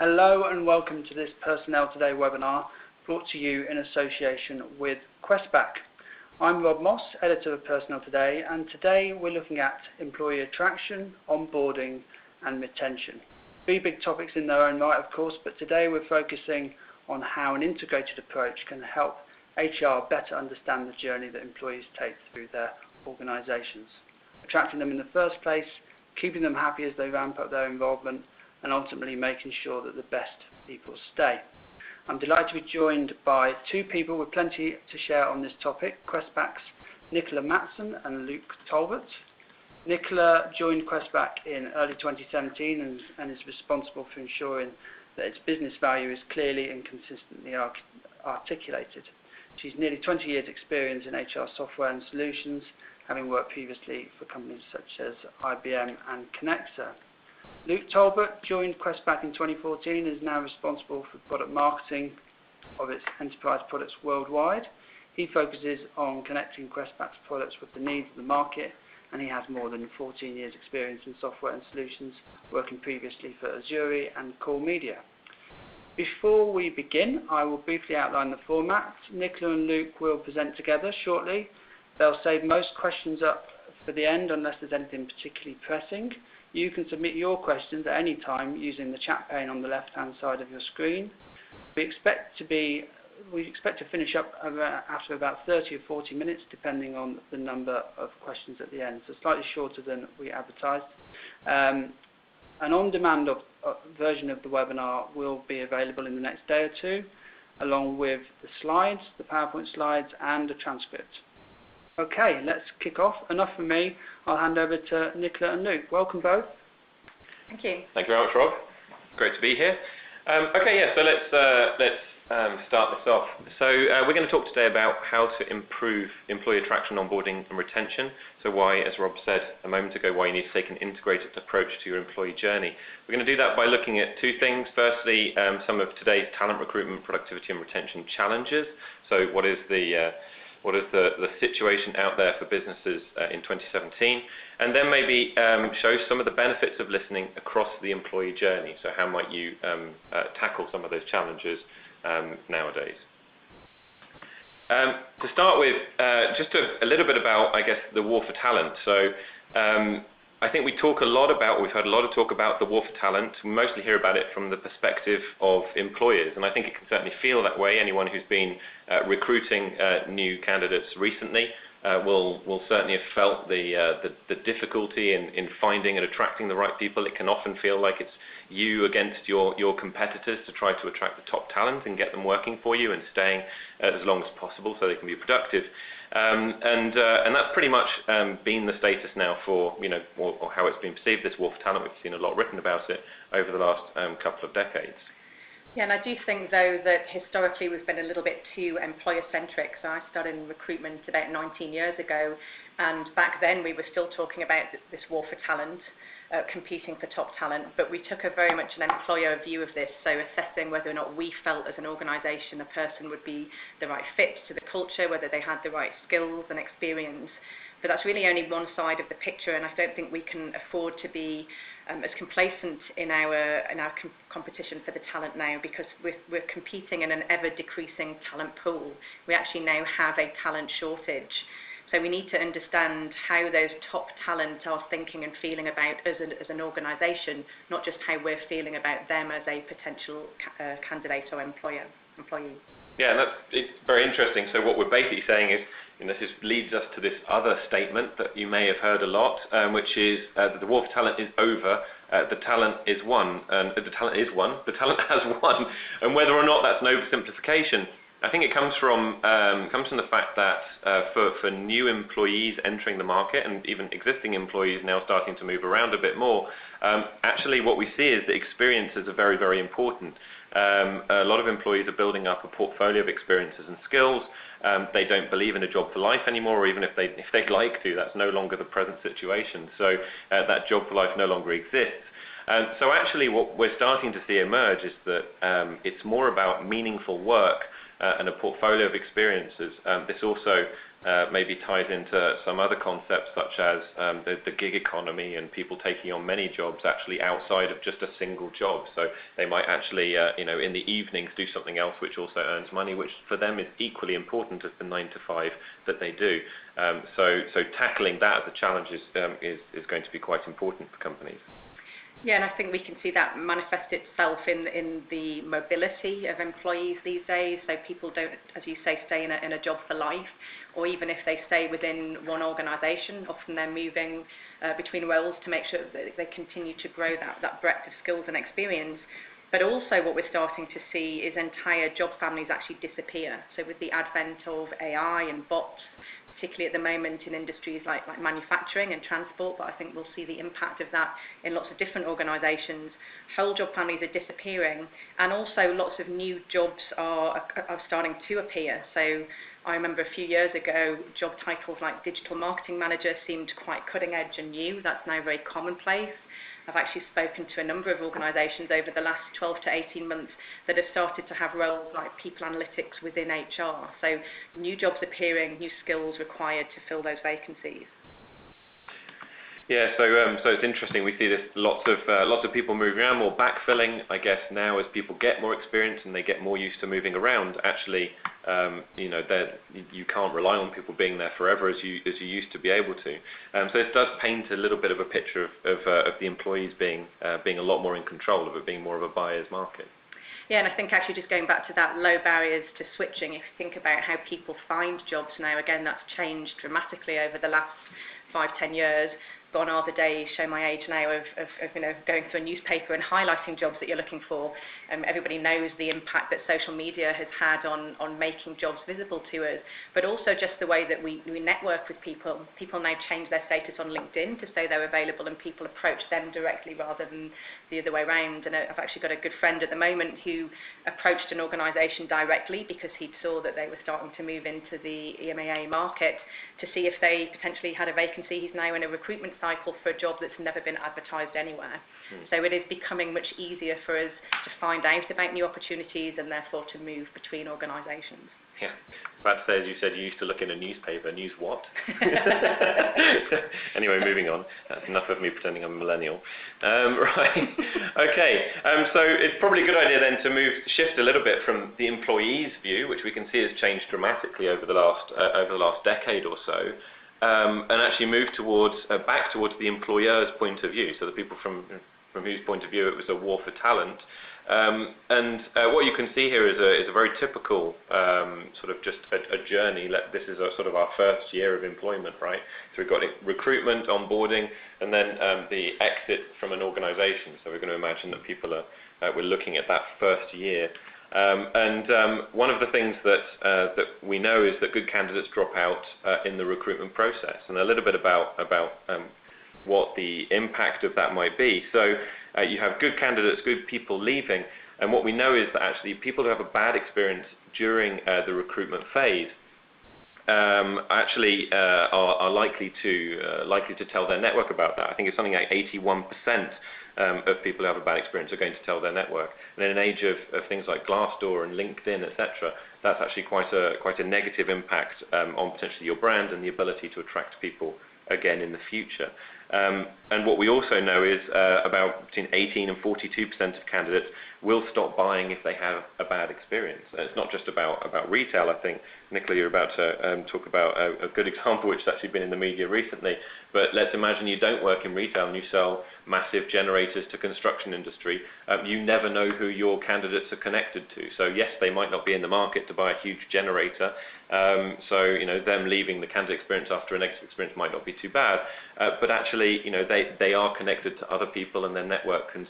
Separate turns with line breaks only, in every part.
Hello and welcome to this Personnel Today webinar brought to you in association with Questback. I'm Rob Moss, editor of Personnel Today, and today we're looking at employee attraction, onboarding and retention. Three big topics in their own right, of course, but today we're focusing on how an integrated approach can help HR better understand the journey that employees take through their organisations, attracting them in the first place, keeping them happy as they ramp up their involvement, and ultimately making sure that the best people stay. I'm delighted to be joined by two people with plenty to share on this topic, Questback's Nicola Matson and Luke Talbot. Nicola joined Questback in early 2017 and is responsible for ensuring that its business value is clearly and consistently articulated. She's nearly 20 years experience in HR software and solutions, having worked previously for companies such as IBM and Connexa. Luke Talbot joined Questback in 2014 and is now responsible for product marketing of its enterprise products worldwide. He focuses on connecting Questback's products with the needs of the market, and he has more than 14 years experience in software and solutions, working previously for Azure and Core Media. Before we begin, I will briefly outline the format. Nicola and Luke will present together shortly. They'll save most questions up for the end unless there's anything particularly pressing. You can submit your questions at any time using the chat pane on the left-hand side of your screen. We expect to finish up after about 30 or 40 minutes, depending on the number of questions at the end, so slightly shorter than we advertised. An on-demand version of the webinar will be available in the next day or two, along with the slides, the PowerPoint slides, and a transcript. Okay, let's kick off. Enough from me. I'll hand over to Nicola and Luke. Welcome both.
Thank you.
Thank you very much, Rob. Great to be here. So let's start this off. So we're going to talk today about how to improve employee attraction, onboarding and retention. So why, as Rob said a moment ago, why you need to take an integrated approach to your employee journey. We're going to do that by looking at two things. Firstly, some of today's talent recruitment, productivity and retention challenges. So what is the situation out there for businesses in 2017, and then maybe show some of the benefits of listening across the employee journey. So how might you tackle some of those challenges nowadays? To start with, just a little bit about, I guess, the war for talent. So I think we've heard a lot of talk about the war for talent. We mostly hear about it from the perspective of employers, and I think it can certainly feel that way. Anyone who's been recruiting new candidates recently will certainly have felt the difficulty in finding and attracting the right people. It can often feel like it's you against your competitors to try to attract the top talent and get them working for you and staying as long as possible so they can be productive. And that's pretty much been the status now for, or how it's been perceived, this war for talent. We've seen a lot written about it over the last couple of decades.
Yeah, and I do think, though, that historically we've been a little bit too employer-centric. So I started in recruitment about 19 years ago, and back then we were still talking about this war for talent, competing for top talent, but we took a very much an employer view of this, so assessing whether or not we felt as an organisation a person would be the right fit to the culture, whether they had the right skills and experience. But that's really only one side of the picture, and I don't think we can afford to be as complacent in our competition for the talent now, because we're competing in an ever-decreasing talent pool. We actually now have a talent shortage. So we need to understand how those top talent are thinking and feeling about us as an organisation, not just how we're feeling about them as a potential candidate or employee.
Yeah, and it's very interesting. So what we're basically saying is, this leads us to this other statement that you may have heard a lot, which is that the war for talent is over. The talent is won, and the talent has won, and whether or not that's an oversimplification, I think it comes from the fact that for new employees entering the market, and even existing employees now starting to move around a bit more, actually what we see is that experiences are very, very important. A lot of employees are building up a portfolio of experiences and skills. They don't believe in a job for life anymore, or even if they'd like to, that's no longer the present situation. So that job for life no longer exists. So actually what we're starting to see emerge is that it's more about meaningful work and a portfolio of experiences. This also maybe ties into some other concepts such as the gig economy and people taking on many jobs actually outside of just a single job. So they might actually, in the evenings do something else which also earns money, which for them is equally important as the 9 to 5 that they do. So tackling that as a challenge is going to be quite important for companies.
Yeah, and I think we can see that manifest itself in the mobility of employees these days. So people don't, as you say, stay in a job for life, or even if they stay within one organisation, often they're moving between roles to make sure that they continue to grow that breadth of skills and experience. But also what we're starting to see is entire job families actually disappear. So with the advent of AI and bots, particularly at the moment in industries like manufacturing and transport, but I think we'll see the impact of that in lots of different organisations. Whole job families are disappearing, and also lots of new jobs are starting to appear. So I remember a few years ago, job titles like digital marketing manager seemed quite cutting edge and new. That's now very commonplace. I've actually spoken to a number of organisations over the last 12 to 18 months that have started to have roles like people analytics within HR. So new jobs appearing, new skills required to fill those vacancies.
Yeah, so it's interesting. We see this lots of people moving around, more backfilling. I guess now as people get more experience and they get more used to moving around, actually, you can't rely on people being there forever as you used to be able to. So this does paint a little bit of a picture of the employees being a lot more in control of it, being more of a buyer's market.
Yeah, and I think actually just going back to that low barriers to switching, if you think about how people find jobs now, again, that's changed dramatically over the last 5-10 years. Gone are the days, show my age now, of going through a newspaper and highlighting jobs that you're looking for. Everybody knows the impact that social media has had on making jobs visible to us, but also just the way that we network with people. People now change their status on LinkedIn to say they're available, and people approach them directly rather than the other way around. And I've actually got a good friend at the moment who approached an organisation directly because he saw that they were starting to move into the EMEA market to see if they potentially had a vacancy. He's now in a recruitment cycle for a job that's never been advertised anywhere. So it is becoming much easier for us to find out about new opportunities and therefore to move between organisations.
Yeah. About to say, as you said, you used to look in a newspaper. News what? Anyway, moving on. That's enough of me pretending I'm a millennial. Right. Okay. So it's probably a good idea then to shift a little bit from the employee's view, which we can see has changed dramatically over the last decade or so, and actually move back towards the employer's point of view. So the people from whose point of view it was a war for talent. And what you can see here is a very typical sort of just a journey. This is sort of our first year of employment, right? So we've got recruitment, onboarding, and then the exit from an organisation. So we're going to imagine that people we're looking at that first year. And one of the things that we know is that good candidates drop out in the recruitment process, and a little bit about what the impact of that might be. So you have good candidates, good people leaving, and what we know is that actually people who have a bad experience during the recruitment phase actually are likely to tell their network about that. I think it's something like 81% of people who have a bad experience are going to tell their network. And in an age of things like Glassdoor and LinkedIn, etc., that's actually quite a negative impact on potentially your brand and the ability to attract people again in the future. And what we also know is about between 18 and 42% of candidates will stop buying if they have a bad experience. And it's not just about retail. I think, Nicola, you're about to talk about a good example which has actually been in the media recently. But let's imagine you don't work in retail and you sell massive generators to construction industry. You never know who your candidates are connected to. So yes, they might not be in the market to buy a huge generator. So them leaving the candidate experience after a negative experience might not be too bad. But actually, they are connected to other people, and their network can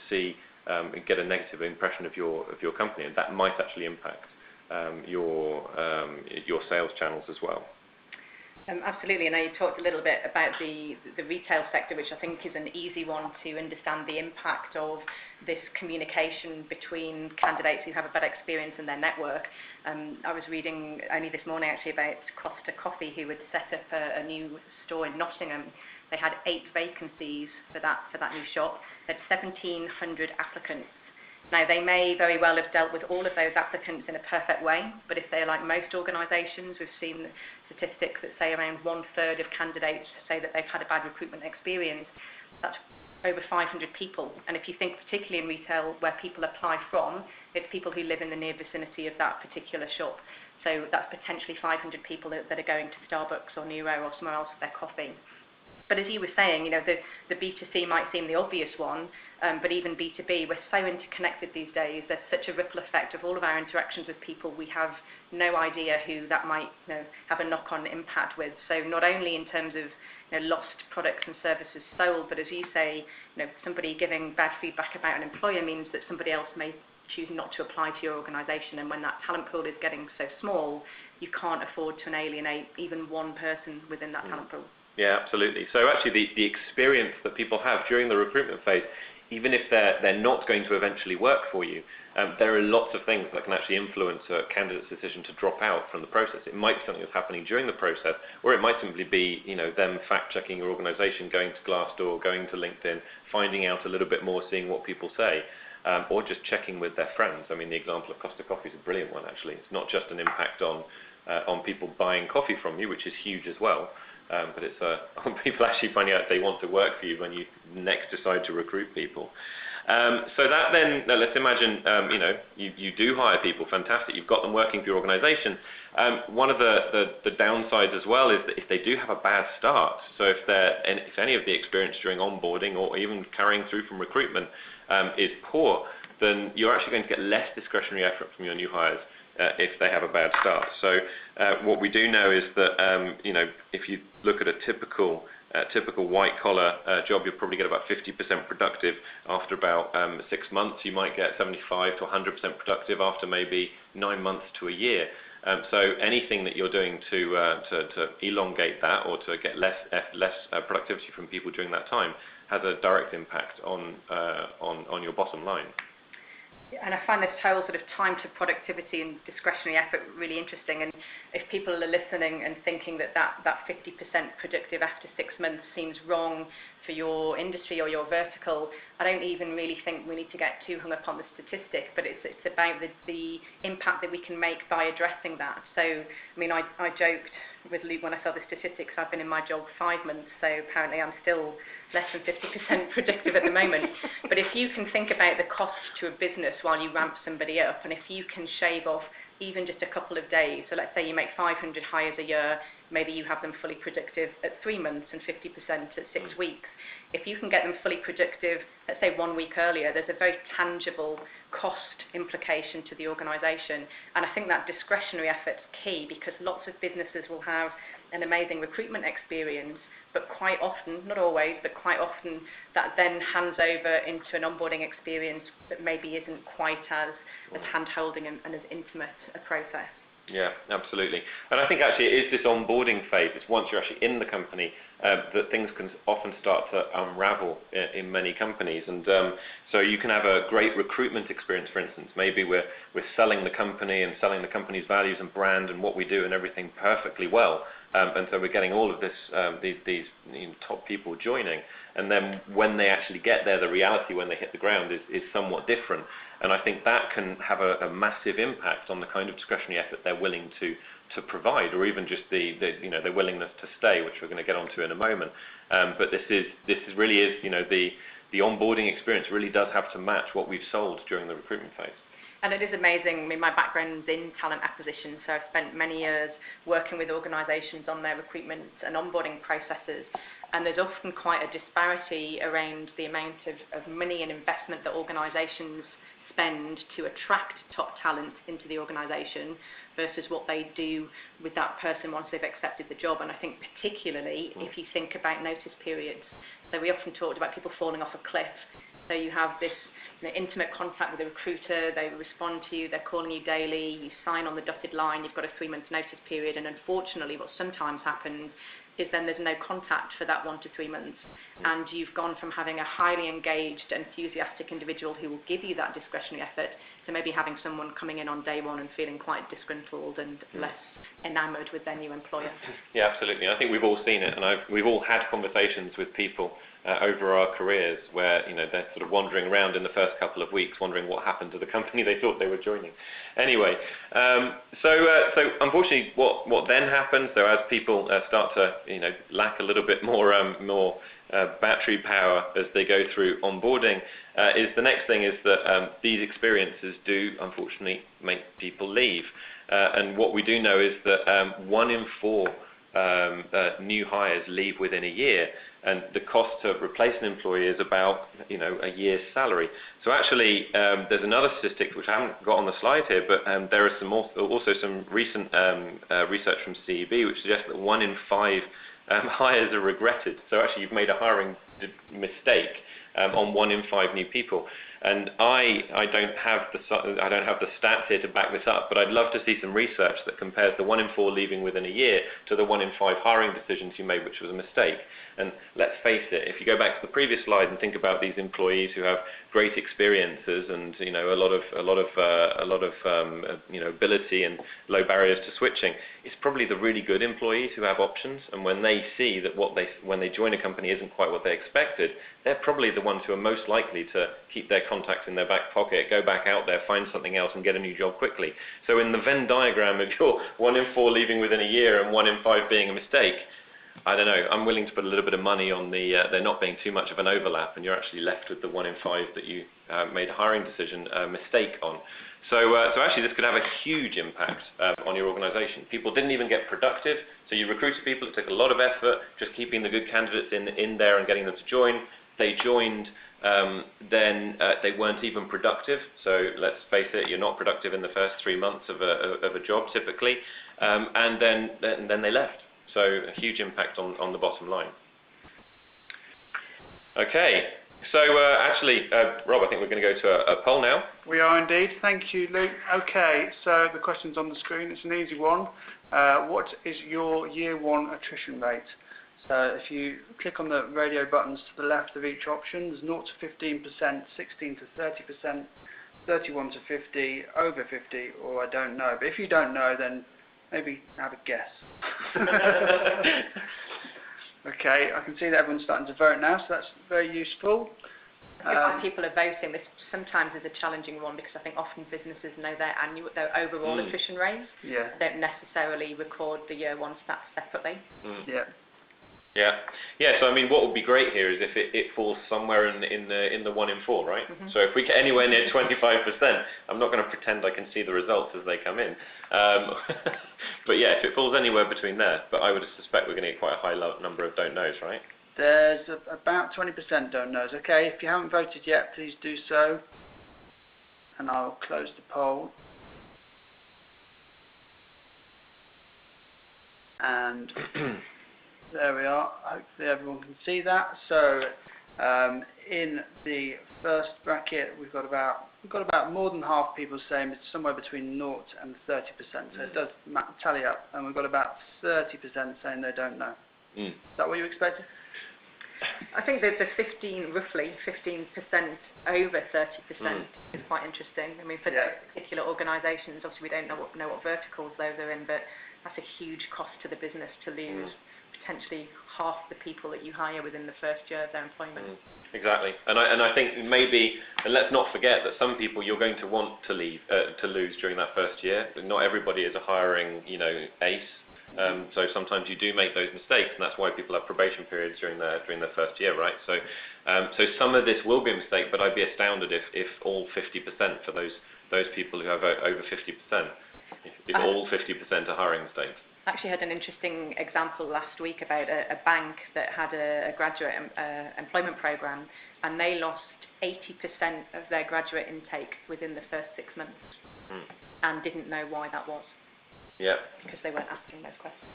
get a negative impression of your company, and that might actually impact your sales channels as well.
Absolutely, and you talked a little bit about the retail sector, which I think is an easy one to understand the impact of this communication between candidates who have a bad experience and their network. I was reading only this morning actually about Costa Coffee, who had set up a new store in Nottingham. They had 8 vacancies for that new shop. They had 1,700 applicants. Now, they may very well have dealt with all of those applicants in a perfect way, but if they're like most organisations, we've seen statistics that say around 1/3 of candidates say that they've had a bad recruitment experience. That's over 500 people. And if you think particularly in retail where people apply from, it's people who live in the near vicinity of that particular shop. So that's potentially 500 people that are going to Starbucks or Nero or somewhere else for their coffee. But as you were saying, you know, the B2C might seem the obvious one, but even B2B, we're so interconnected these days. There's such a ripple effect of all of our interactions with people. We have no idea who that might, you know, have a knock-on impact with. So not only in terms of, you know, lost products and services sold, but as you say, you know, somebody giving bad feedback about an employer means that somebody else may choose not to apply to your organisation. And when that talent pool is getting so small, you can't afford to alienate even one person within that talent pool.
Yeah, absolutely. So actually the experience that people have during the recruitment phase, even if they're not going to eventually work for you, there are lots of things that can actually influence a candidate's decision to drop out from the process. It might be something that's happening during the process, or it might simply be, you know, them fact-checking your organisation, going to Glassdoor, going to LinkedIn, finding out a little bit more, seeing what people say, or just checking with their friends. I mean, the example of Costa Coffee is a brilliant one, actually. It's not just an impact on people buying coffee from you, which is huge as well, but it's on people actually finding out they want to work for you when you next decide to recruit people. So that then, let's imagine, you know, you do hire people, fantastic, you've got them working for your organisation. One of the downsides as well is that if they do have a bad start, so if any of the experience during onboarding or even carrying through from recruitment is poor, then you're actually going to get less discretionary effort from your new hires if they have a bad start. So what we do know is that, you know, if you look at a typical white-collar job, you'll probably get about 50% productive after about 6 months. You might get 75 to 100% productive after maybe 9 months to a year. So anything that you're doing to elongate that or to get less productivity from people during that time has a direct impact on your bottom line.
And I find this whole sort of time to productivity and discretionary effort really interesting. And if people are listening and thinking that 50% productive after 6 months seems wrong for your industry or your vertical, I don't even really think we need to get too hung up on the statistic, but it's about the impact that we can make by addressing that. So, I mean, I joked with Luke when I saw the statistics, I've been in my job 5 months, so apparently I'm still less than 50% productive at the moment. But if you can think about the cost to a business while you ramp somebody up, and if you can shave off even just a couple of days, so let's say you make 500 hires a year, maybe you have them fully productive at 3 months and 50% at 6 weeks. If you can get them fully productive, let's say 1 week earlier, there's a very tangible cost implication to the organisation. And I think that discretionary effort's key, because lots of businesses will have an amazing recruitment experience, but quite often, not always, but quite often, that then hands over into an onboarding experience that maybe isn't quite as hand-holding and as intimate a process.
Yeah, absolutely. And I think actually it is this onboarding phase, it's once you're actually in the company, that things can often start to unravel in many companies. And so you can have a great recruitment experience, for instance. Maybe we're selling the company and selling the company's values and brand and what we do and everything perfectly well. And so we're getting all of this, these top people joining. And then when they actually get there, the reality when they hit the ground is somewhat different. And I think that can have a massive impact on the kind of discretionary effort they're willing to provide, or even just their willingness to stay, which we're going to get onto in a moment. But this really is, the onboarding experience really does have to match what we've sold during the recruitment phase.
And it is amazing. I mean, my background's in talent acquisition, so I've spent many years working with organisations on their recruitment and onboarding processes. And there's often quite a disparity around the amount of money and investment that organisations spend to attract top talent into the organisation versus what they do with that person once they've accepted the job. And I think particularly if you think about notice periods. So we often talked about people falling off a cliff. So you have this intimate contact with a recruiter, they respond to you, they're calling you daily, you sign on the dotted line, you've got a 3 month notice period, and unfortunately what sometimes happens is then there's no contact for that 1 to 3 months, and you've gone from having a highly engaged, enthusiastic individual who will give you that discretionary effort to maybe having someone coming in on day one and feeling quite disgruntled and less enamoured with their new employer.
Yeah, absolutely. I think we've all seen it, and we've all had conversations with people over our careers where they're sort of wandering around in the first couple of weeks, wondering what happened to the company they thought they were joining. Anyway, so unfortunately, what then happens? So as people start to lack a little bit more battery power as they go through onboarding, is the next thing is that these experiences do unfortunately make people leave. And what we do know is that 1 in 4 new hires leave within a year, and the cost to replace an employee is about a year's salary. So actually, there's another statistic which I haven't got on the slide here, but there is also some recent research from CEB which suggests that 1 in 5 hires are regretted. So actually, you've made a hiring mistake on 1 in 5 new people. And I don't have the stats here to back this up, but I'd love to see some research that compares the 1 in 4 leaving within a year to the 1 in 5 hiring decisions you made, which was a mistake. And let's face it, if you go back to the previous slide and think about these employees who have great experiences and a lot of ability and low barriers to switching, it's probably the really good employees who have options. And when they see that when they join a company isn't quite what they expected, they're probably the ones who are most likely to keep their contacts in their back pocket, go back out there, find something else and get a new job quickly. So in the Venn diagram of your 1 in 4 leaving within a year and 1 in 5 being a mistake, I don't know, I'm willing to put a little bit of money on there not being too much of an overlap, and you're actually left with the 1 in 5 that you made a hiring decision mistake on. So actually this could have a huge impact on your organisation. People didn't even get productive, so you recruited people, it took a lot of effort just keeping the good candidates in there and getting them to join. They joined, then they weren't even productive. So let's face it, you're not productive in the first 3 months of a job typically, and then they left. So a huge impact on the bottom line. Okay, so actually, Rob, I think we're going to go to a poll now.
We are indeed. Thank you, Luke. Okay, so the question's on the screen. It's an easy one. What is your year 1 attrition rate? So if you click on the radio buttons to the left of each option, there's 0 to 15%, 16 to 30%, 31 to 50, over 50, or I don't know. But if you don't know, then maybe have a guess. Okay, I can see that everyone's starting to vote now, so that's very useful.
Why people are voting, this sometimes is a challenging one because I think often businesses know their overall attrition rate.
Yeah.
They don't necessarily record the year 1 stats separately.
Yeah. So I mean, what would be great here is if it falls somewhere in the 1 in 4, right? Mm-hmm. So if we get anywhere near 25%, I'm not going to pretend I can see the results as they come in. But yeah, if it falls anywhere between there, but I would suspect we're going to get quite a high number of don't knows, right?
There's about 20% don't knows. Okay, if you haven't voted yet, please do so, and I'll close the poll. And there we are. Hopefully everyone can see that. So in the first bracket, we've got about more than half people saying it's somewhere between 0 and 30%. So it does tally up, and we've got about 30% saying they don't know. Is that what you expected?
I think that the roughly 15% over 30% is quite interesting. I mean, for those particular organisations, obviously we don't know what verticals those are in, but that's a huge cost to the business to lose potentially half the people that you hire within the first year of their employment.
Exactly, and I think maybe, and let's not forget that some people you're going to want to lose during that first year. Not everybody is a hiring ace. So sometimes you do make those mistakes, and that's why people have probation periods during their first year, right? So some of this will be a mistake, but I'd be astounded if all 50% for those people who have over 50%, if all 50% are hiring mistakes.
I actually had an interesting example last week about a bank that had a graduate employment program, and they lost 80% of their graduate intake within the first 6 months, and didn't know why that was.
Yeah.
Because they weren't asking those questions.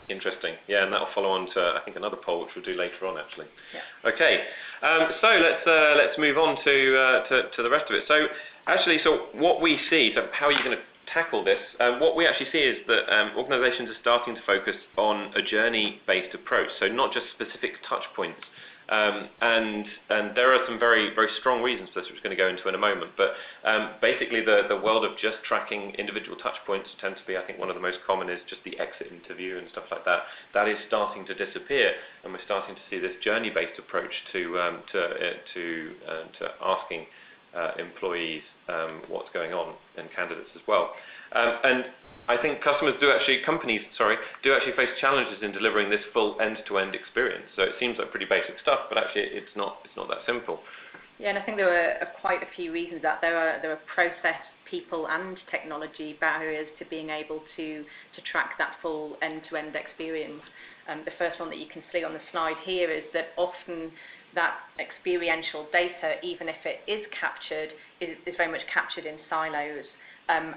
Interesting. Yeah, and that'll follow on to I think another poll which we'll do later on actually.
Yeah.
Okay. So let's move on to the rest of it. So actually, what we see, so how are you going to tackle this? What we actually see is that organisations are starting to focus on a journey-based approach. So not just specific touch points And there are some very, very strong reasons for this, which we're going to go into in a moment. But basically, the world of just tracking individual touch points tends to be, I think, one of the most common is just the exit interview and stuff like that. That is starting to disappear, and we're starting to see this journey-based approach to asking employees what's going on, and candidates as well. And I think companies do actually face challenges in delivering this full end-to-end experience. So it seems like pretty basic stuff, but actually it's not that simple.
Yeah, and I think there are quite a few reasons that there are process, people, and technology barriers to being able to track that full end-to-end experience. The first one that you can see on the slide here is that often that experiential data, even if it is captured, is very much captured in silos. And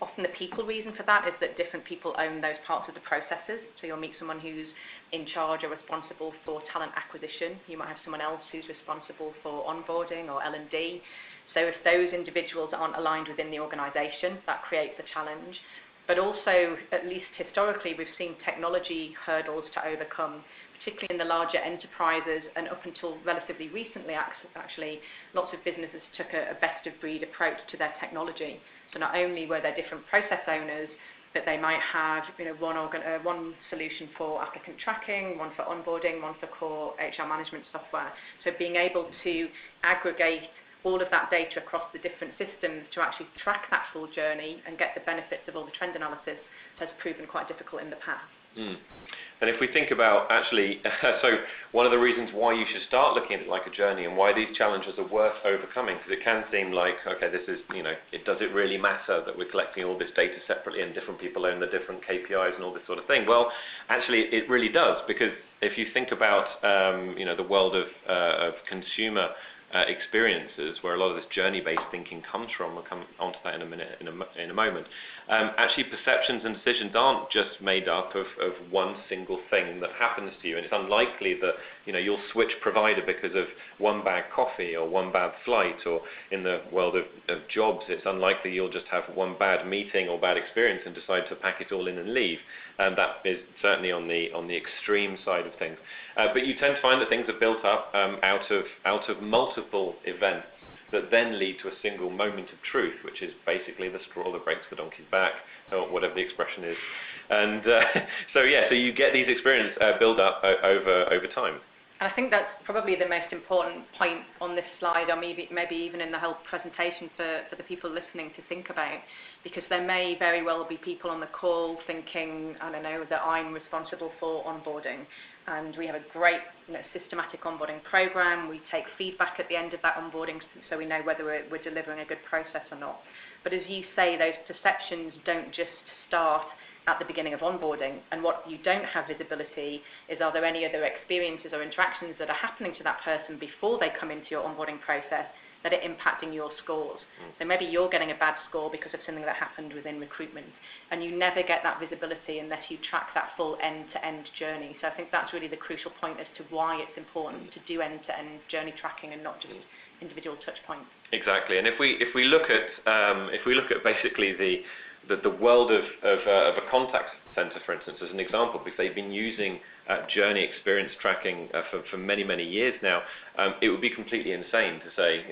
often the people reason for that is that different people own those parts of the processes. So you'll meet someone who's in charge or responsible for talent acquisition. You might have someone else who's responsible for onboarding or L&D. So if those individuals aren't aligned within the organisation, that creates a challenge. But also, at least historically, we've seen technology hurdles to overcome, particularly in the larger enterprises, and up until relatively recently, actually, lots of businesses took a best-of-breed approach to their technology. So not only were there different process owners, but they might have one solution for applicant tracking, one for onboarding, one for core HR management software. So being able to aggregate all of that data across the different systems to actually track that full journey and get the benefits of all the trend analysis has proven quite difficult in the past.
And if we think about actually, so one of the reasons why you should start looking at it like a journey and why these challenges are worth overcoming, because it can seem like, okay, this is, does it really matter that we're collecting all this data separately and different people own the different KPIs and all this sort of thing? Well, actually, it really does, because if you think about, the world of consumer experiences, where a lot of this journey-based thinking comes from. We'll come onto that in a moment. Actually, perceptions and decisions aren't just made up of one single thing that happens to you, and it's unlikely that you'll switch provider because of one bad coffee or one bad flight, or in the world of jobs, it's unlikely you'll just have one bad meeting or bad experience and decide to pack it all in and leave. And that is certainly on the extreme side of things. But you tend to find that things are built up out of multiple events that then lead to a single moment of truth, which is basically the straw that breaks the donkey's back, or whatever the expression is. And so you get these experiences build up over time.
And I think that's probably the most important point on this slide, or maybe even in the whole presentation for the people listening to think about, because there may very well be people on the call thinking, I don't know, that I'm responsible for onboarding, and we have a great systematic onboarding program. We take feedback at the end of that onboarding so we know whether we're delivering a good process or not. But as you say, those perceptions don't just start at the beginning of onboarding, and what you don't have visibility is, are there any other experiences or interactions that are happening to that person before they come into your onboarding process that are impacting your scores. So maybe you're getting a bad score because of something that happened within recruitment, and you never get that visibility unless you track that full end-to-end journey. So I think that's really the crucial point as to why it's important to do end-to-end journey tracking and not just individual touch points.
Exactly, and if we look at basically the world of a contact center, for instance, as an example, because they've been using journey experience tracking for many, many years now, it would be completely insane to say,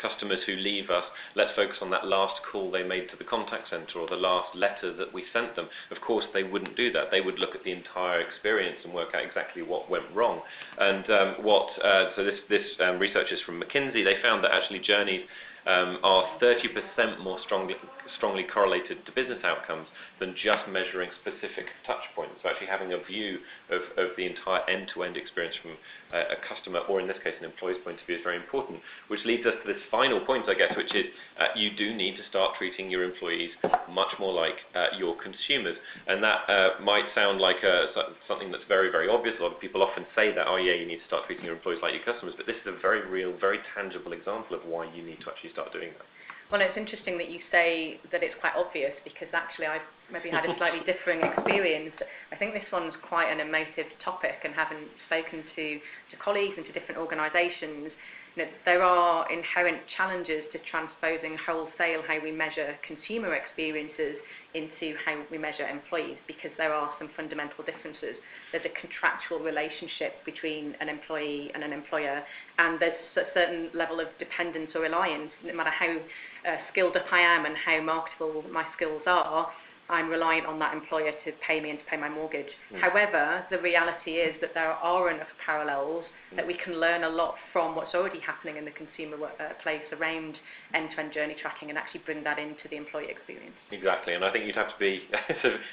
customers who leave us, let's focus on that last call they made to the contact center or the last letter that we sent them. Of course, they wouldn't do that. They would look at the entire experience and work out exactly what went wrong. And so this research is from McKinsey. They found that actually journeys are 30% more strongly correlated to business outcomes than just measuring specific touch points. So actually having a view of the entire end-to-end experience from a customer, or in this case an employee's point of view, is very important, which leads us to this final point, I guess, which is you do need to start treating your employees much more like your consumers. And that might sound like something that's very, very obvious. A lot of people often say that, oh yeah, you need to start treating your employees like your customers, but this is a very real, very tangible example of why you need to actually start doing that.
Well, it's interesting that you say that it's quite obvious, because actually I've maybe had a slightly differing experience. I think this one's quite an emotive topic, and having spoken to colleagues and to different organisations, there are inherent challenges to transposing wholesale how we measure consumer experiences into how we measure employees, because there are some fundamental differences. There's a contractual relationship between an employee and an employer, and there's a certain level of dependence or reliance. No matter how skilled up I am and how marketable my skills are, I'm reliant on that employer to pay me and to pay my mortgage. However, the reality is that there are enough parallels that we can learn a lot from what's already happening in the consumer place around end-to-end journey tracking and actually bring that into the employee experience.
Exactly, and I think you'd have to be,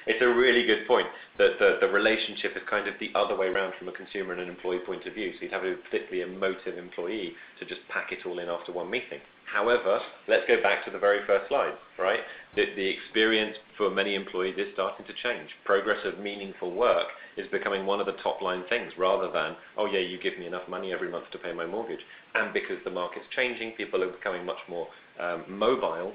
it's a really good point, that the relationship is kind of the other way around from a consumer and an employee point of view. So you'd have a particularly emotive employee to just pack it all in after one meeting. However, let's go back to the very first slide, right? The experience for many employees is starting to change. Progress of meaningful work is becoming one of the top line things, rather than, oh yeah, you give me enough money every month to pay my mortgage. And because the market's changing, people are becoming much more mobile,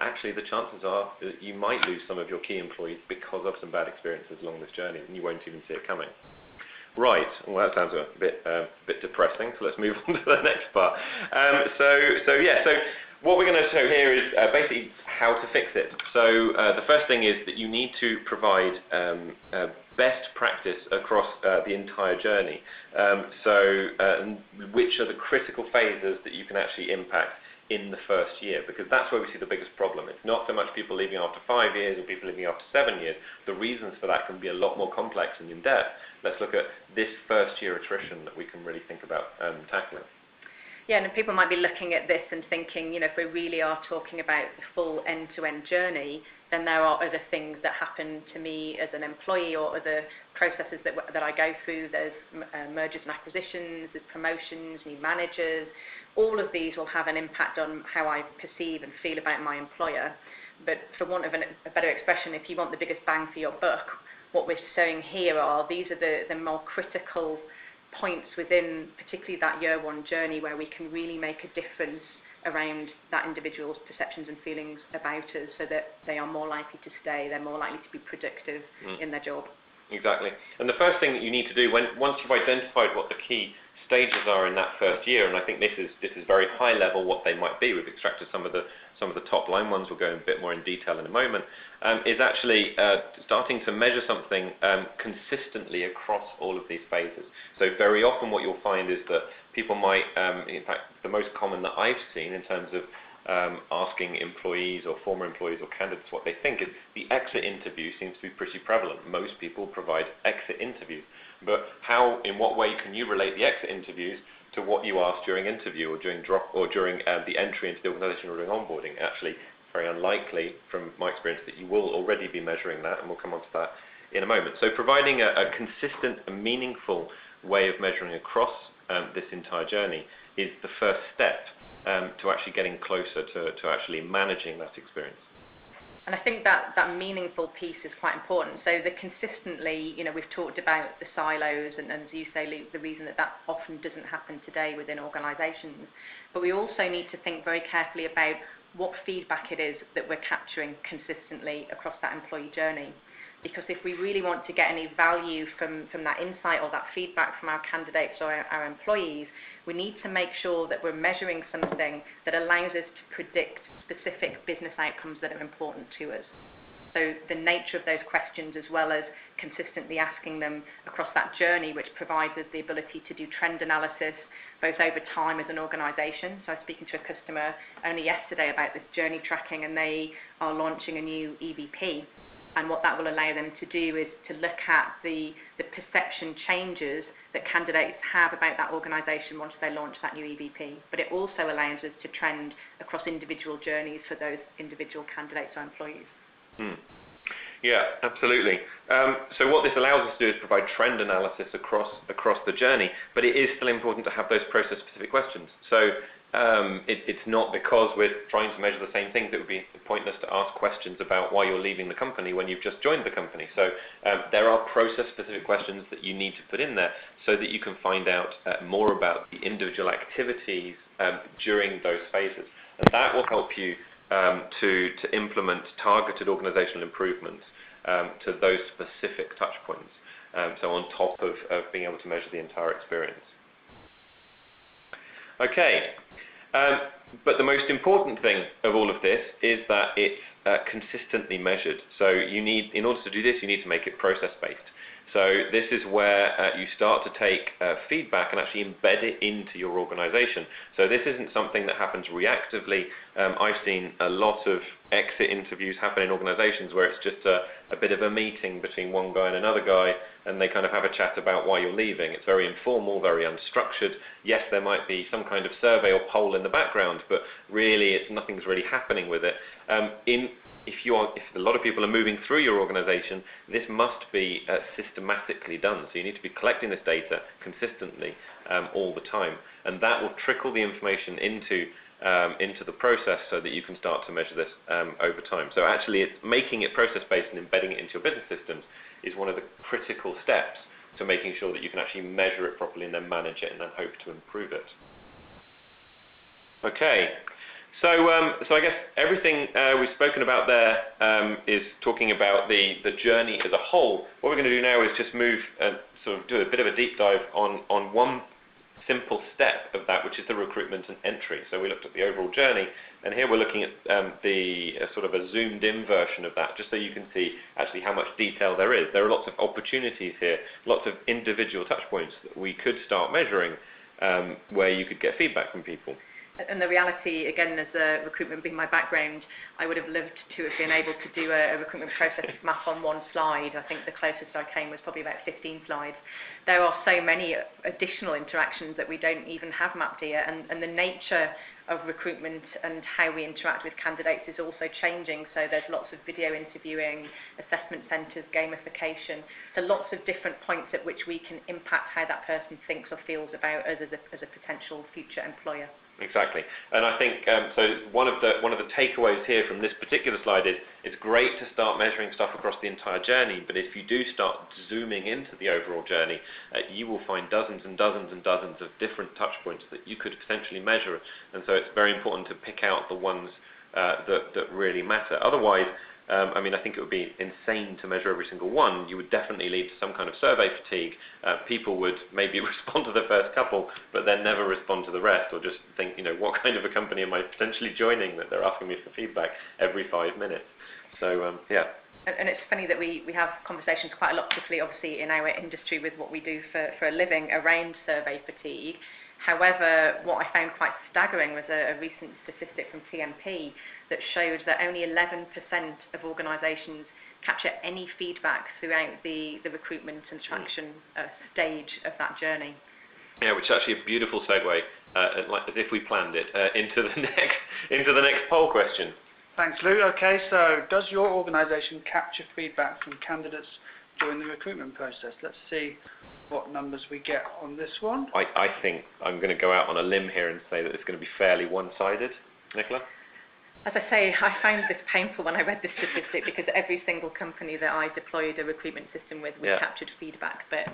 actually the chances are that you might lose some of your key employees because of some bad experiences along this journey, and you won't even see it coming. Right, well that sounds a bit depressing, so let's move on to the next part. So what we're going to show here is basically how to fix it. So the first thing is that you need to provide best practice across the entire journey. Which are the critical phases that you can actually impact in the first year, because that's where we see the biggest problem. It's not so much people leaving after 5 years or people leaving after 7 years. The reasons for that can be a lot more complex and in depth. Let's look at this first year attrition that we can really think about tackling.
Yeah, and people might be looking at this and thinking, if we really are talking about the full end-to-end journey, then there are other things that happen to me as an employee or other processes that I go through. There's mergers and acquisitions, there's promotions, new managers. All of these will have an impact on how I perceive and feel about my employer. But for want of a better expression, if you want the biggest bang for your buck, what we're showing here are these are the more critical points within particularly that year one journey where we can really make a difference around that individual's perceptions and feelings about us, so that they are more likely to stay, they're more likely to be productive in their job.
Exactly. And the first thing that you need to do once you've identified what the key stages are in that first year, and I think this is very high level what they might be. We've extracted some of the top line ones. We'll go a bit more in detail in a moment. Is actually starting to measure something consistently across all of these phases. So very often what you'll find is that people might, in fact, the most common that I've seen in terms of asking employees or former employees or candidates what they think is the exit interview seems to be pretty prevalent. Most people provide exit interviews. But in what way can you relate the exit interviews to what you asked during interview or during the entry into the organisation or during onboarding? Actually, very unlikely from my experience that you will already be measuring that, and we'll come on to that in a moment. So providing a consistent and meaningful way of measuring across this entire journey is the first step to actually getting closer to actually managing that experience.
And I think that meaningful piece is quite important. So the consistently, we've talked about the silos, and as you say, Luke, the reason that often doesn't happen today within organisations. But we also need to think very carefully about what feedback it is that we're capturing consistently across that employee journey. Because if we really want to get any value from that insight or that feedback from our candidates or our employees, we need to make sure that we're measuring something that allows us to predict specific business outcomes that are important to us. So the nature of those questions, as well as consistently asking them across that journey, which provides us the ability to do trend analysis, both over time as an organisation. So I was speaking to a customer only yesterday about this journey tracking, and they are launching a new EVP. And what that will allow them to do is to look at the perception changes that candidates have about that organisation once they launch that new EVP. But it also allows us to trend across individual journeys for those individual candidates or employees.
Yeah, absolutely. So what this allows us to do is provide trend analysis across the journey, but it is still important to have those process-specific questions. So it's not because we're trying to measure the same things that it would be pointless to ask questions about why you're leaving the company when you've just joined the company. So there are process-specific questions that you need to put in there so that you can find out more about the individual activities during those phases. And that will help you to implement targeted organizational improvements to those specific touch points. So on top of being able to measure the entire experience. Okay. But the most important thing of all of this is that it's consistently measured. So in order to do this, you need to make it process-based. So this is where you start to take feedback and actually embed it into your organization. So this isn't something that happens reactively. I've seen a lot of exit interviews happen in organizations where it's just a bit of a meeting between one guy and another guy, and they kind of have a chat about why you're leaving. It's very informal, very unstructured. Yes, there might be some kind of survey or poll in the background, but really nothing's really happening with it. If a lot of people are moving through your organization, this must be systematically done. So you need to be collecting this data consistently all the time, and that will trickle the information into the process so that you can start to measure this over time. So actually, it's making it process-based and embedding it into your business systems is one of the critical steps to making sure that you can actually measure it properly and then manage it and then hope to improve it. Okay. So I guess everything we've spoken about there is talking about the journey as a whole. What we're going to do now is just move and sort of do a bit of a deep dive on one simple step of that, which is the recruitment and entry. So we looked at the overall journey, and here we're looking at the sort of a zoomed-in version of that, just so you can see actually how much detail there is. There are lots of opportunities here, lots of individual touch points that we could start measuring where you could get feedback from people.
And the reality, again, as recruitment being my background, I would have loved to have been able to do a recruitment process map on one slide. I think the closest I came was probably about 15 slides. There are so many additional interactions that we don't even have mapped here, and the nature of recruitment and how we interact with candidates is also changing. So there's lots of video interviewing, assessment centres, gamification. So lots of different points at which we can impact how that person thinks or feels about us as a potential future employer.
Exactly, and I think so. One of the takeaways here from this particular slide is it's great to start measuring stuff across the entire journey, but if you do start zooming into the overall journey, you will find dozens and dozens and dozens of different touch points that you could potentially measure, and so it's very important to pick out the ones that really matter. Otherwise, I mean, I think it would be insane to measure every single one. You would definitely lead to some kind of survey fatigue. People would maybe respond to the first couple, but then never respond to the rest, or just think, what kind of a company am I potentially joining that they're asking me for feedback every 5 minutes? So, yeah.
And it's funny that we have conversations quite a lot, particularly obviously in our industry with what we do for a living around survey fatigue. However, what I found quite staggering was a recent statistic from TMP that showed that only 11% of organisations capture any feedback throughout the recruitment and traction stage of that journey.
Yeah, which is actually a beautiful segue, like as if we planned it, into the next poll question.
Thanks, Lou. Okay, so does your organisation capture feedback from candidates during the recruitment process? Let's see what numbers we get on this one.
I think I'm going to go out on a limb here and say that it's going to be fairly one-sided. Nicola?
As I say, I found this painful when I read this statistic because every single company that I deployed a recruitment system with, we captured feedback, but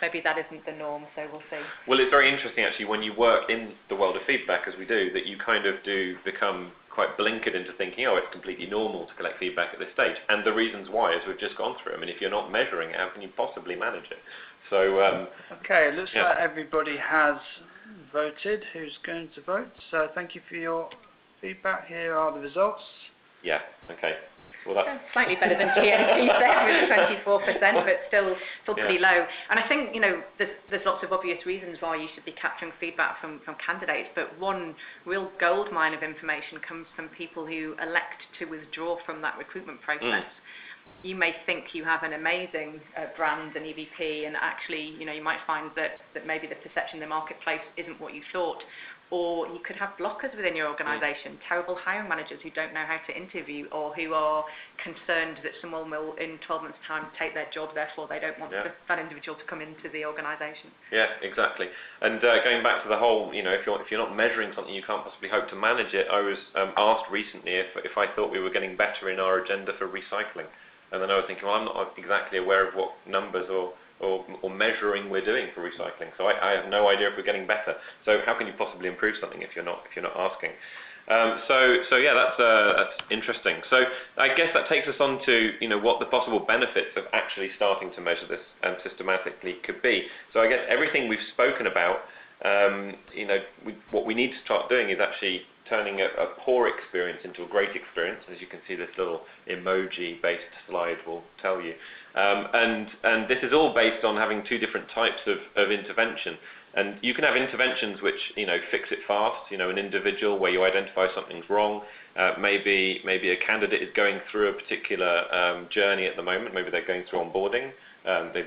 maybe that isn't the norm, so we'll see. Well,
it's very interesting actually when you work in the world of feedback, as we do, that you kind of do become quite blinkered into thinking, it's completely normal to collect feedback at this stage. And the reasons why, as we've just gone through, I mean, if you're not measuring it, how can you possibly manage it? So,
okay, it looks like everybody has voted who's going to vote, so thank you for your feedback. Here are the results.
Yeah, okay. Well, that's
slightly better than TNT there with 24%, but still pretty low. And I think, there's lots of obvious reasons why you should be capturing feedback from candidates, but one real gold mine of information comes from people who elect to withdraw from that recruitment process. You may think you have an amazing brand and EVP, and actually, you might find that maybe the perception in the marketplace isn't what you thought. Or you could have blockers within your organisation, terrible hiring managers who don't know how to interview, or who are concerned that someone will, in 12 months' time, take their job, therefore they don't want that individual to come into the organisation.
Yeah, exactly. And going back to the whole, if you're not measuring something, you can't possibly hope to manage it. I was asked recently if I thought we were getting better in our agenda for recycling. And then I was thinking, well, I'm not exactly aware of what numbers or measuring we're doing for recycling. So I have no idea if we're getting better. So how can you possibly improve something if you're not asking? So yeah, that's interesting. So I guess that takes us on to what the possible benefits of actually starting to measure this systematically could be. So I guess everything we've spoken about what we need to start doing is actually turning a poor experience into a great experience, as you can see this little emoji-based slide will tell you. And this is all based on having two different types of intervention. And you can have interventions which, fix it fast, an individual where you identify something's wrong. Maybe a candidate is going through a particular journey at the moment. Maybe they're going through onboarding.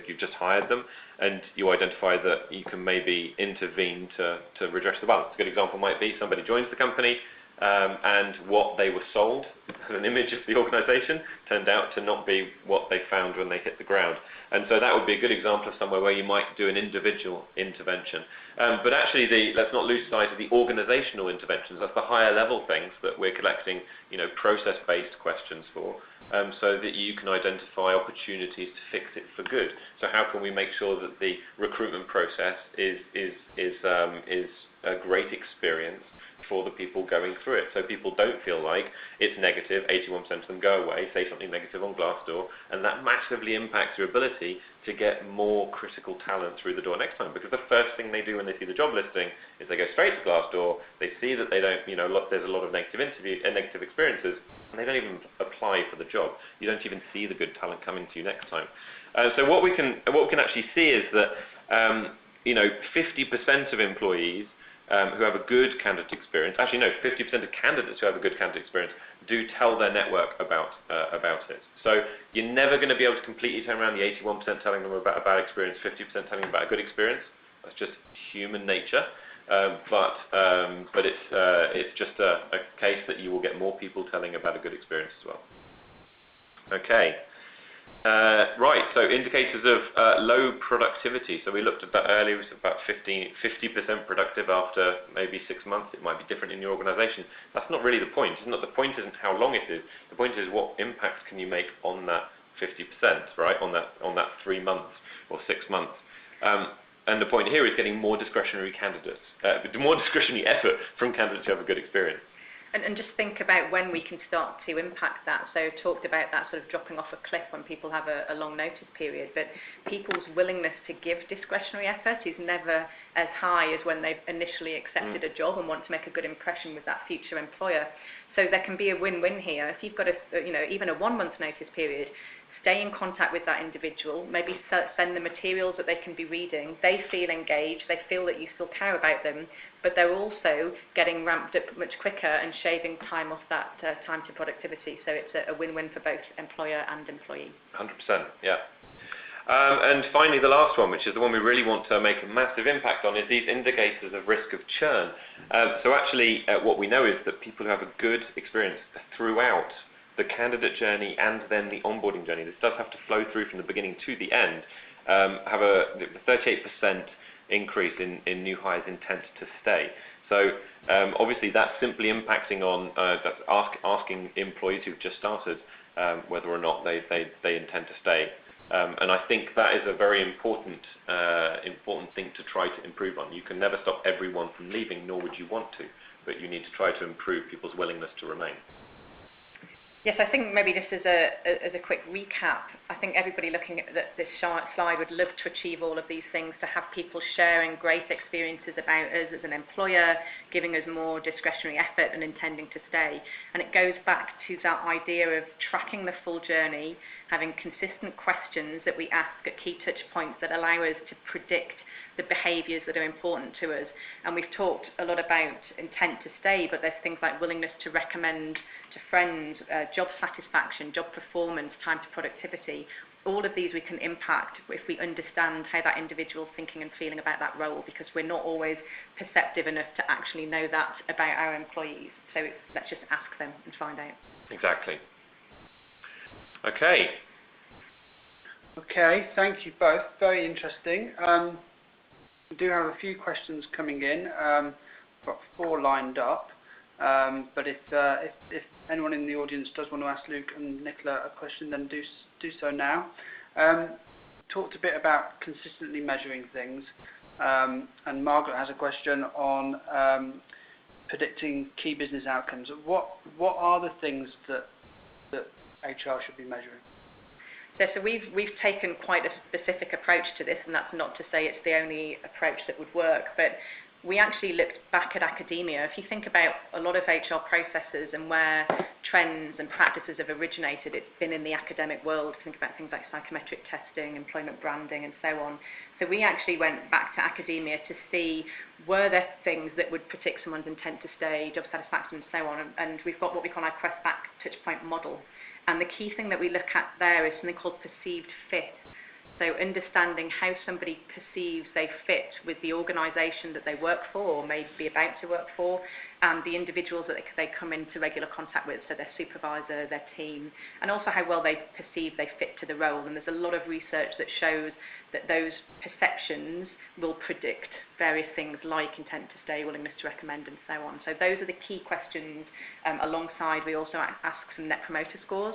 You've just hired them, and you identify that you can maybe intervene to redress the balance. A good example might be somebody joins the company, and what they were sold as an image of the organisation turned out to not be what they found when they hit the ground. And so that would be a good example of somewhere where you might do an individual intervention. But actually, let's not lose sight of the organisational interventions. That's the higher level things that we're collecting, process-based questions for, so that you can identify opportunities to fix it for good. So how can we make sure that the recruitment process is a great experience for the people going through it, so people don't feel like it's negative, 81% of them go away, say something negative on Glassdoor, and that massively impacts your ability to get more critical talent through the door next time. Because the first thing they do when they see the job listing is they go straight to Glassdoor, they see that they don't, there's a lot of negative experiences, and they don't even apply for the job. You don't even see the good talent coming to you next time. So what we can actually see is that 50% of employees who have a good candidate experience, 50% of candidates who have a good candidate experience do tell their network about it. So you're never going to be able to completely turn around the 81% telling them about a bad experience, 50% telling them about a good experience. That's just human nature. But it's just a case that you will get more people telling about a good experience as well. Okay. Right, so indicators of low productivity. So we looked at that earlier. It was about 50% productive after maybe 6 months. It might be different in your organisation. That's not really the point. The point isn't how long it is. The point is what impact can you make on that 50%, right? On that 3 months or 6 months. And the point here is getting more discretionary candidates, more discretionary effort from candidates who have a good experience.
And just think about when we can start to impact that. So talked about that sort of dropping off a cliff when people have a long notice period, but people's willingness to give discretionary effort is never as high as when they've initially accepted a job and want to make a good impression with that future employer. So there can be a win-win here. If you've got even a 1 month notice period, stay in contact with that individual, maybe send them materials that they can be reading. They feel engaged, they feel that you still care about them, but they're also getting ramped up much quicker and shaving time off that time to productivity. So it's a win-win for both employer and employee.
100%, yeah. And finally, the last one, which is the one we really want to make a massive impact on, is these indicators of risk of churn. So actually, what we know is that people who have a good experience throughout the candidate journey and then the onboarding journey, this does have to flow through from the beginning to the end, have a 38% increase in new hires' intent to stay. So obviously that's simply impacting on asking employees who've just started whether or not they intend to stay. And I think that is a very important thing to try to improve on. You can never stop everyone from leaving, nor would you want to, but you need to try to improve people's willingness to remain.
Yes, I think maybe just as a quick recap, I think everybody looking at this slide would love to achieve all of these things, to have people sharing great experiences about us as an employer, giving us more discretionary effort and intending to stay. And it goes back to that idea of tracking the full journey, having consistent questions that we ask at key touch points that allow us to predict the behaviours that are important to us. And we've talked a lot about intent to stay, but there's things like willingness to recommend to friends, job satisfaction, job performance, time to productivity. All of these we can impact if we understand how that individual's thinking and feeling about that role, because we're not always perceptive enough to actually know that about our employees. So let's just ask them and find out.
Exactly. Okay.
Okay, thank you both. Very interesting. We do have a few questions coming in. We've got 4 lined up. But if anyone in the audience does want to ask Luke and Nicola a question, then do so now. Talked a bit about consistently measuring things, and Margaret has a question on predicting key business outcomes. What are the things that HR should be measuring?
So we've taken quite a specific approach to this, and that's not to say it's the only approach that would work, but we actually looked back at academia. If you think about a lot of HR processes and where trends and practices have originated, it's been in the academic world. Think about things like psychometric testing, employment branding, and so on. So we actually went back to academia to see, were there things that would predict someone's intent to stay, job satisfaction, and so on. And we've got what we call our Questback touchpoint model. And the key thing that we look at there is something called perceived fit. So understanding how somebody perceives they fit with the organisation that they work for or may be about to work for, and the individuals that they come into regular contact with, so their supervisor, their team, and also how well they perceive they fit to the role. And there's a lot of research that shows that those perceptions will predict various things like intent to stay, willingness to recommend, and so on. So those are the key questions. Alongside, we also ask some net promoter scores.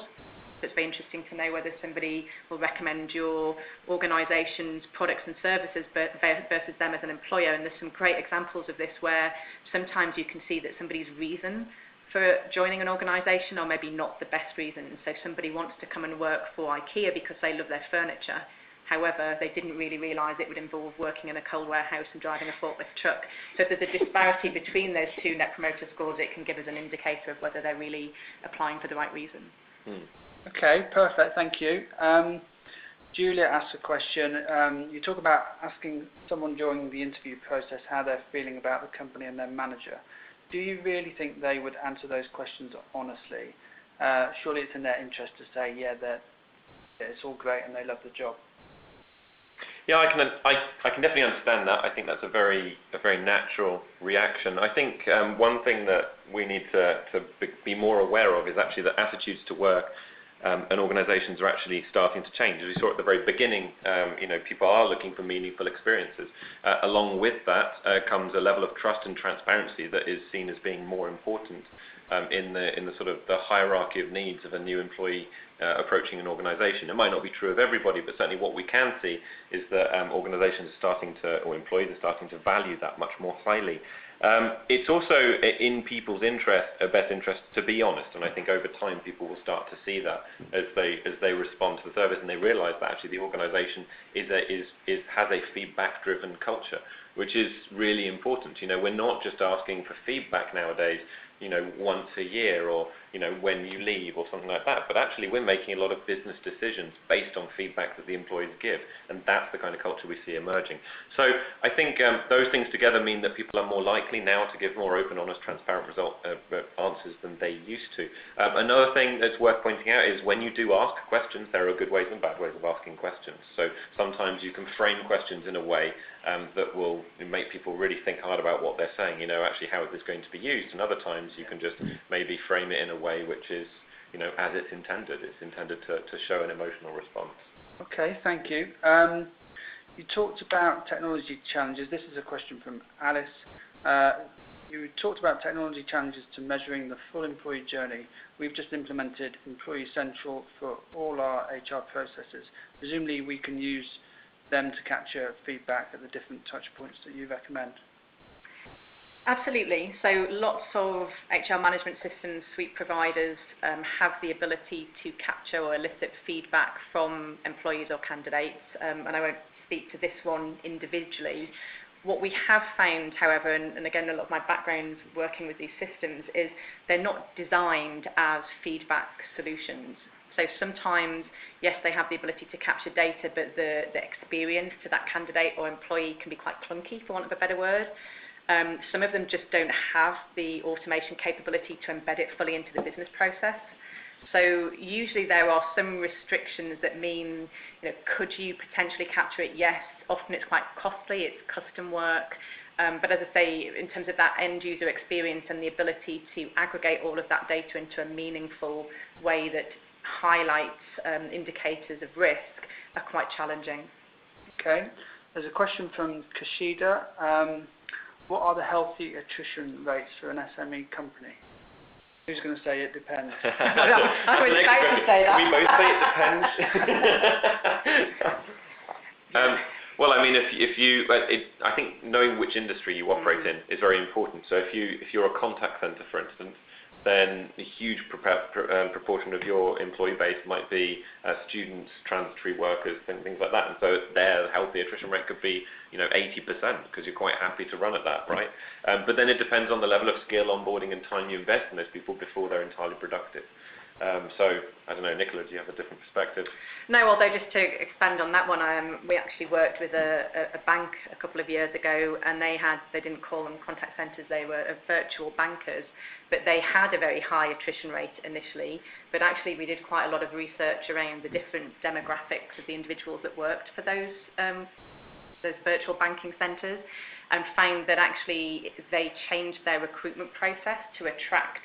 So it's very interesting to know whether somebody will recommend your organisation's products and services versus them as an employer. And there's some great examples of this where sometimes you can see that somebody's reason for joining an organisation or maybe not the best reason. So somebody wants to come and work for IKEA because they love their furniture. However, they didn't really realise it would involve working in a coal warehouse and driving a forklift truck. So if there's a disparity between those two net promoter scores, it can give us an indicator of whether they're really applying for the right reason.
Okay, perfect, thank you. Julia asked a question. You talk about asking someone during the interview process how they're feeling about the company and their manager. Do you really think they would answer those questions honestly? Surely it's in their interest to say, yeah, it's all great and they love the job.
Yeah, I can definitely understand that. I think that's a very natural reaction. I think one thing that we need to be more aware of is actually that attitudes to work and organisations are actually starting to change. As we saw at the very beginning, people are looking for meaningful experiences. Along with that comes a level of trust and transparency that is seen as being more important in the sort of the hierarchy of needs of a new employee approaching an organisation. It might not be true of everybody, but certainly what we can see is that organisations are starting to, or employees are starting to value that much more highly. It's also in people's best interest to be honest, and I think over time people will start to see that as they respond to the service and they realise that actually the organisation has a feedback-driven culture, which is really important. We're not just asking for feedback nowadays, once a year or when you leave or something like that, but actually we're making a lot of business decisions based on feedback that the employees give, and that's the kind of culture we see emerging. So I think those things together mean that people are more likely now to give more open, honest, transparent answers than they used to. Another thing that's worth pointing out is when you do ask questions, there are good ways and bad ways of asking questions. So sometimes you can frame questions in a way that will make people really think hard about what they're saying. Actually, how is this going to be used? And other times you can just maybe frame it in a way which is, as it's intended. It's intended to show an emotional response.
Okay, thank you. You talked about technology challenges. This is a question from Alice. You talked about technology challenges to measuring the full employee journey. We've just implemented Employee Central for all our HR processes. Presumably we can use them to capture feedback at the different touch points that you recommend.
Absolutely. So lots of HR management systems, suite providers have the ability to capture or elicit feedback from employees or candidates, and I won't speak to this one individually. What we have found, however, and again a lot of my background working with these systems, is they're not designed as feedback solutions. So sometimes, yes, they have the ability to capture data, but the experience to that candidate or employee can be quite clunky, for want of a better word. Some of them just don't have the automation capability to embed it fully into the business process. So usually there are some restrictions that mean, could you potentially capture it? Yes. Often it's quite costly, it's custom work. But as I say, in terms of that end user experience and the ability to aggregate all of that data into a meaningful way that highlights indicators of risk are quite challenging.
Okay. There's a question from Kashida. What are the healthy attrition rates for an SME company? Who's going to say it depends?
I was about to say that.
We both say it depends. Well, I mean, I think knowing which industry you operate in is very important. So if you're a contact centre, for instance, then a huge proportion of your employee base might be students, transitory workers, things like that. And so their healthy attrition rate could be 80% because you're quite happy to run at that, right? But then it depends on the level of skill, onboarding and time you invest in those people before they're entirely productive. So, I don't know, Nicola, do you have a different perspective?
No, although just to expand on that one, we actually worked with a bank a couple of years ago, and they didn't call them contact centres, they were virtual bankers, but they had a very high attrition rate initially, but actually we did quite a lot of research around the different demographics of the individuals that worked for those virtual banking centres, and found that actually they changed their recruitment process to attract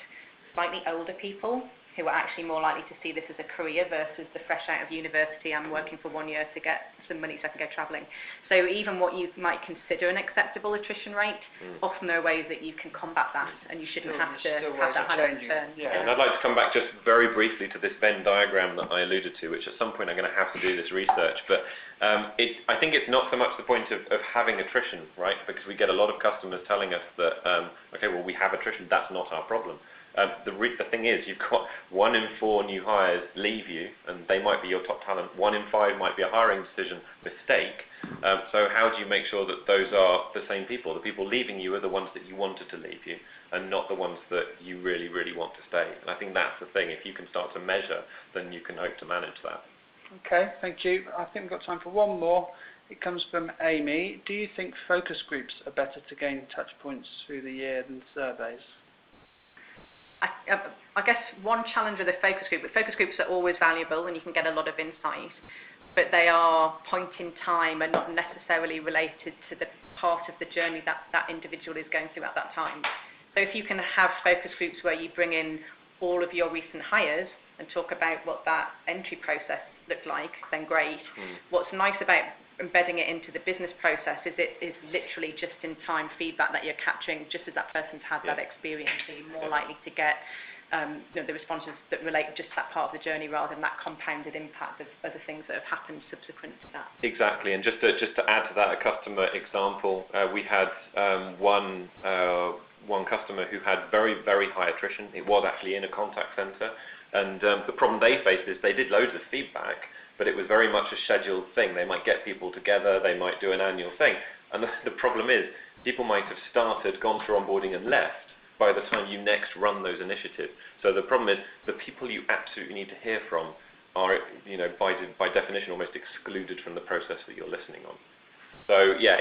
slightly older people who are actually more likely to see this as a career versus the fresh out of university, I'm working for 1 year to get some money so I can go travelling. So even what you might consider an acceptable attrition rate, often there are ways that you can combat that, and you shouldn't have to have that high return.
Yeah. And I'd like to come back just very briefly to this Venn diagram that I alluded to, which at some point I'm going to have to do this research, but I think it's not so much the point of having attrition, right? Because we get a lot of customers telling us that, okay, well, we have attrition, that's not our problem. The thing is, you've got 1 in 4 new hires leave you, and they might be your top talent. 1 in 5 might be a hiring decision mistake. So how do you make sure that those are the same people? The people leaving you are the ones that you wanted to leave you, and not the ones that you really, really want to stay. And I think that's the thing. If you can start to measure, then you can hope to manage that.
Okay, thank you. I think we've got time for one more. It comes from Amy. Do you think focus groups are better to gain touch points through the year than surveys?
I guess one challenge with a focus group, but focus groups are always valuable and you can get a lot of insight, but they are point in time and not necessarily related to the part of the journey that that individual is going through at that time. So if you can have focus groups where you bring in all of your recent hires and talk about what that entry process looked like, then great. What's nice about embedding it into the business process is it is literally just in time feedback that you're capturing just as that person's had that experience, so you're more likely to get the responses that relate just to that part of the journey rather than that compounded impact of other things that have happened subsequent to that.
Exactly, and just to add to that, a customer example, we had one customer who had very, very high attrition. It was actually in a contact centre, and the problem they faced is they did loads of feedback, but it was very much a scheduled thing. They might get people together, they might do an annual thing. And the problem is, people might have started, gone through onboarding and left by the time you next run those initiatives. So the problem is, the people you absolutely need to hear from are, by definition, almost excluded from the process that you're listening on. So yeah,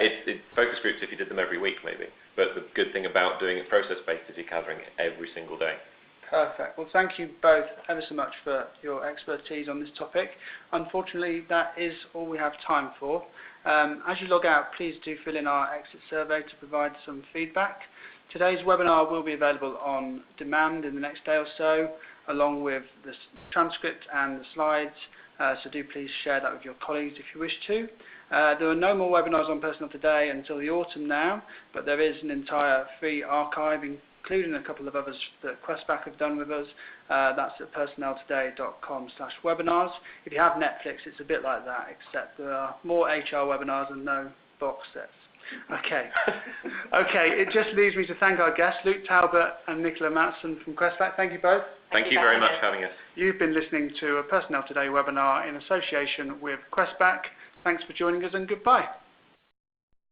focus groups if you did them every week maybe. But the good thing about doing it process-based is you're gathering it every single day.
Perfect. Well, thank you both ever so much for your expertise on this topic. Unfortunately, that is all we have time for. As you log out, please do fill in our exit survey to provide some feedback. Today's webinar will be available on demand in the next day or so, along with the transcript and the slides. So do please share that with your colleagues if you wish to. There are no more webinars on Personnel Today until the autumn now, but there is an entire free archive, including a couple of others that Questback have done with us. That's at personneltoday.com/webinars. If you have Netflix, it's a bit like that, except there are more HR webinars and no box sets. Okay. Okay, it just leaves me to thank our guests, Luke Talbot and Nicola Matson from Questback. Thank you both.
Thank you very much for having us.
You've been listening to a Personnel Today webinar in association with Questback. Thanks for joining us and goodbye.